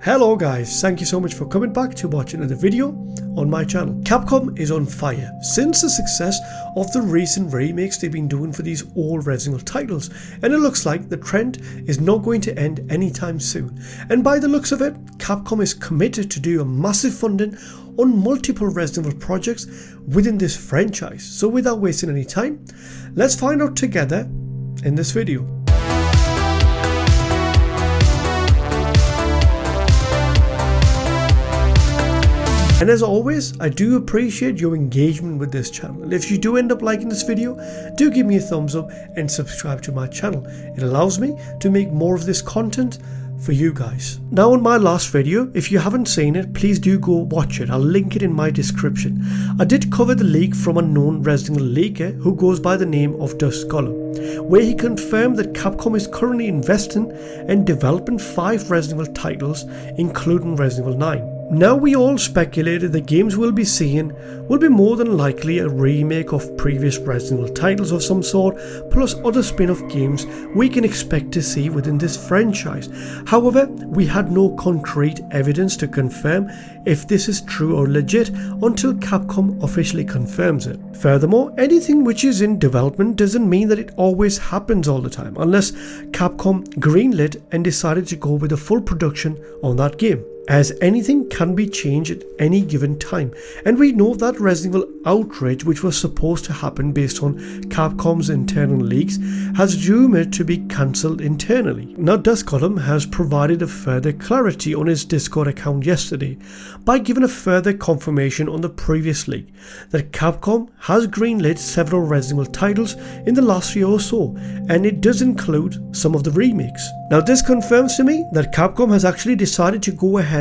Hello guys, thank you so much for coming back to watch another video on my channel. Capcom is on fire since the success of the recent remakes they've been doing for these old Resident Evil titles, and it looks like the trend is not going to end anytime soon. And by the looks of it, Capcom is committed to do a massive funding on multiple Resident Evil projects within this franchise. So without wasting any time, let's find out together in this video. And as always, I do appreciate your engagement with this channel. And if you do end up liking this video, do give me a thumbs up and subscribe to my channel. It allows me to make more of this content for you guys. Now, in my last video, if you haven't seen it, please do go watch it. I'll link it in my description. I did cover the leak from a known Resident Evil leaker who goes by the name of Dust Golem, where he confirmed that Capcom is currently investing and developing 5 Resident Evil titles, including Resident Evil 9. Now, we all speculated the games we'll be seeing will be more than likely a remake of previous Resident Evil titles of some sort, plus other spin-off games we can expect to see within this franchise. However, we had no concrete evidence to confirm if this is true or legit until Capcom officially confirms it. Furthermore, anything which is in development doesn't mean that it always happens all the time, unless Capcom greenlit and decided to go with a full production on that game, as anything can be changed at any given time. And we know that Resident Evil Outrage, which was supposed to happen based on Capcom's internal leaks, has rumored to be cancelled internally. Now, Dust Golem has provided a further clarity on his Discord account yesterday by giving a further confirmation on the previous leak that Capcom has greenlit several Resident Evil titles in the last year or so, and it does include some of the remakes. Now, this confirms to me that Capcom has actually decided to go ahead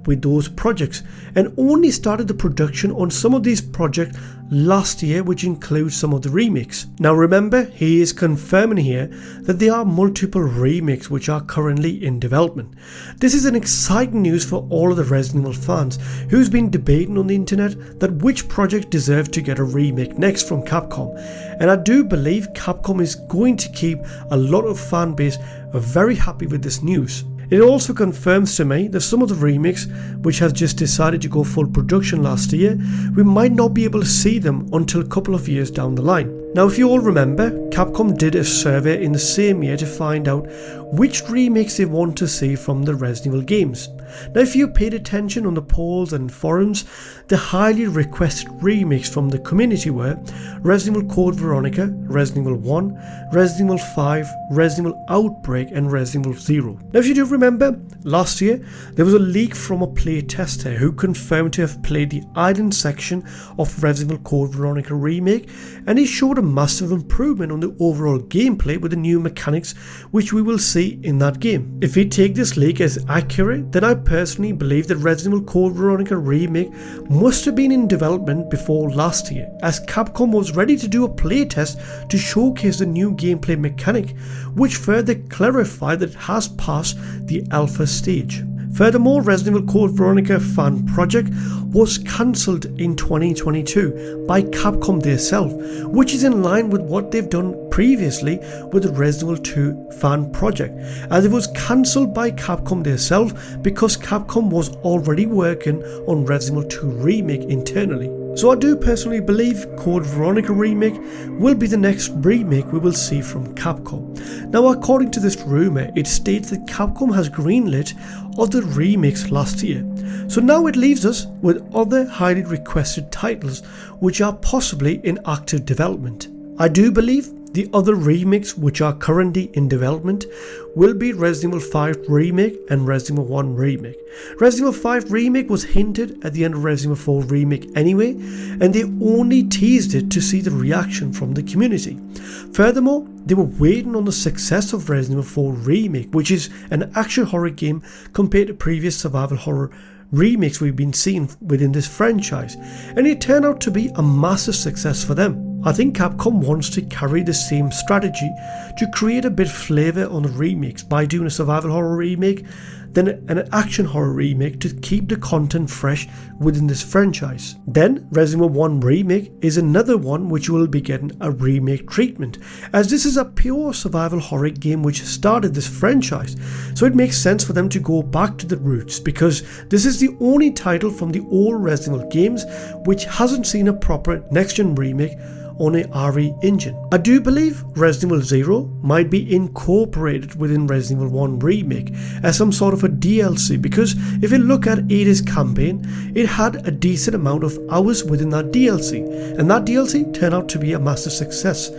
with those projects and only started the production on some of these projects last year, which includes some of the remakes. Now remember, he is confirming here that there are multiple remakes which are currently in development. This is an exciting news for all of the Resident Evil fans who's been debating on the internet that which project deserves to get a remake next from Capcom, and I do believe Capcom is going to keep a lot of fan base very happy with this news. It also confirms to me that some of the remakes, which has just decided to go full production last year, we might not be able to see them until a couple of years down the line. Now, if you all remember, Capcom did a survey in the same year to find out which remakes they want to see from the Resident Evil games. Now, if you paid attention on the polls and forums, the highly requested remakes from the community were Resident Evil Code Veronica, Resident Evil 1, Resident Evil 5, Resident Evil Outbreak, and Resident Evil 0. Now, if you do remember, last year there was a leak from a playtester who confirmed to have played the island section of Resident Evil Code Veronica Remake, and he showed a massive improvement on the overall gameplay with the new mechanics which we will see in that game. If we take this leak as accurate, then I personally believe that Resident Evil Code Veronica Remake must have been in development before last year, as Capcom was ready to do a playtest to showcase the new gameplay mechanic, which further clarified that it has passed the alpha stage. Furthermore, Resident Evil Code Veronica fan project was cancelled in 2022 by Capcom themselves, which is in line with what they've done previously with the Resident Evil 2 fan project, as it was cancelled by Capcom themselves because Capcom was already working on Resident Evil 2 Remake internally. So I do personally believe Code Veronica Remake will be the next remake we will see from Capcom. Now, according to this rumour, it states that Capcom has greenlit other remakes last year. So now it leaves us with other highly requested titles which are possibly in active development. I do believe the other remakes which are currently in development will be Resident Evil 5 Remake and Resident Evil 1 Remake. Resident Evil 5 Remake was hinted at the end of Resident Evil 4 Remake anyway, and they only teased it to see the reaction from the community. Furthermore, they were waiting on the success of Resident Evil 4 Remake, which is an action horror game compared to previous survival horror remakes we've been seeing within this franchise, and it turned out to be a massive success for them. I think Capcom wants to carry the same strategy to create a bit of flavour on the remakes by doing a survival horror remake then an action horror remake to keep the content fresh within this franchise. Then Resident Evil 1 Remake is another one which will be getting a remake treatment, as this is a pure survival horror game which started this franchise, so it makes sense for them to go back to the roots, because this is the only title from the old Resident Evil games which hasn't seen a proper next-gen remake on a RE engine. I do believe Resident Evil 0 might be incorporated within Resident Evil 1 Remake as some sort of a DLC, because if you look at Ada's campaign, it had a decent amount of hours within that DLC, and that DLC turned out to be a massive success.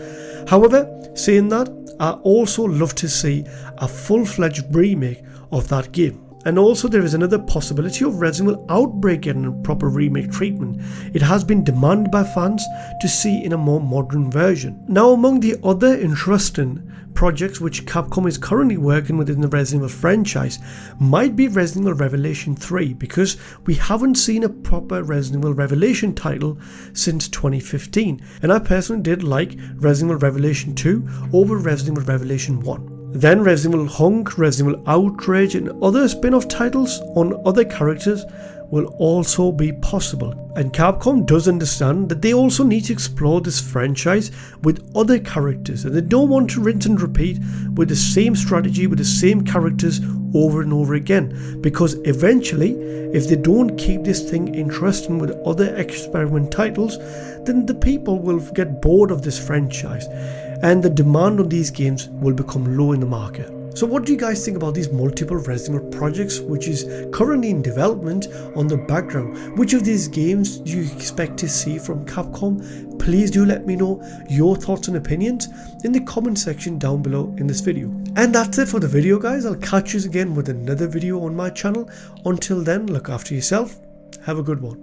However, saying that, I also love to see a full-fledged remake of that game. And also there is another possibility of Resident Evil Outbreak getting a proper remake treatment. It has been demanded by fans to see in a more modern version. Now, among the other interesting projects which Capcom is currently working within the Resident Evil franchise might be Resident Evil Revelation 3, because we haven't seen a proper Resident Evil Revelation title since 2015, and I personally did like Resident Evil Revelation 2 over Resident Evil Revelation 1. Then Resident Evil Hunk, Resident Evil Outrage and other spin-off titles on other characters will also be possible. And Capcom does understand that they also need to explore this franchise with other characters, and they don't want to rinse and repeat with the same strategy, with the same characters over and over again, because eventually if they don't keep this thing interesting with other experiment titles, then the people will get bored of this franchise and the demand on these games will become low in the market. So what do you guys think about these multiple Resident Evil projects which is currently in development on the background? Which of these games do you expect to see from Capcom? Please do let me know your thoughts and opinions in the comment section down below in this video. And that's it for the video, guys. I'll catch you again with another video on my channel. Until then, look after yourself. Have a good one.